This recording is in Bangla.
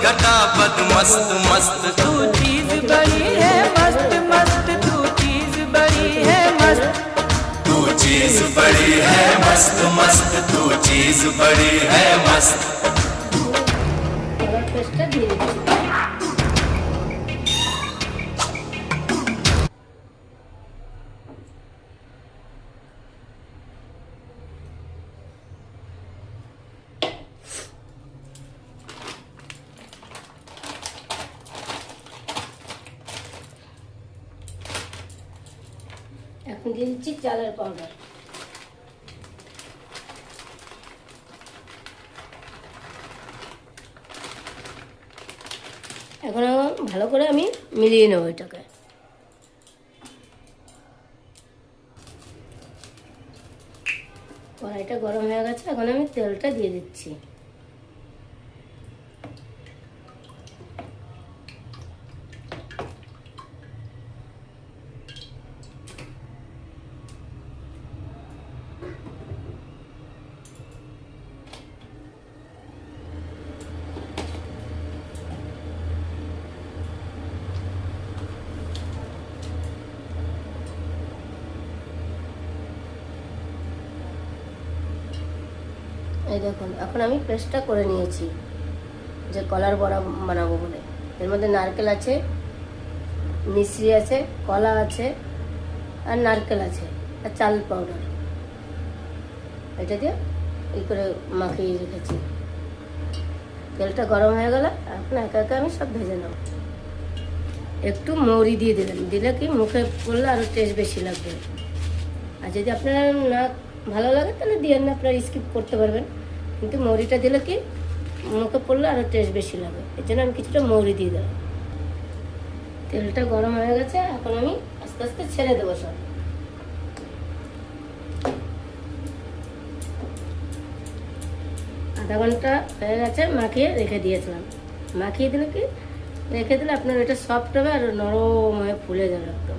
घटापद मस्त मस्त तू चीज बड़ी है मस्त मस्त तू चीज बड़ी है मस्त तू चीज बड़ी है मस्त मस्त तू चीज बड़ी है मस्त এখন দিয়ে দিচ্ছি চালের পাউডার। এখন ভালো করে আমি মিলিয়ে নেব এটাকে। কড়াইটা গরম হয়ে গেছে, এখন আমি তেলটা দিয়ে দিচ্ছি। এই দেখুন, এখন আমি পেস্টটা করে নিয়েছি যে কলার বড়া বানাবো বলে। এর মধ্যে নারকেল আছে, মিশ্রি আছে, কলা আছে, আর নারকেল আছে, আর চাল পাউডার। এটা দিয়ে এই করে মাখিয়ে রেখেছি। তেলটা গরম হয়ে গেলে এখন একা একা আমি সব ভেজে নেব। একটু মৌরি দিয়ে দেবেন, দিলে কি মুখে পড়লে আরও টেস্ট বেশি লাগবে। আর যদি আপনার না ভালো লাগে তাহলে দিয়ে না, আপনারা স্কিপ করতে পারবেন। কিন্তু মৌরিটা দিলে কি মুখে পড়লে আরও টেস্ট বেশি লাগে, এর জন্য আমি কিছুটা মৌরি দিয়ে দিলাম। তেলটা গরম হয়ে গেছে, এখন আমি আস্তে আস্তে ছেড়ে দেবো সব। আধা ঘন্টা হয়ে গেছে মাখিয়ে রেখে দিয়েছিলাম। মাখিয়ে দিলে কি রেখে দিলে আপনার এটা সফট হবে আর নরম হয়ে ফুলে যাবে একদম।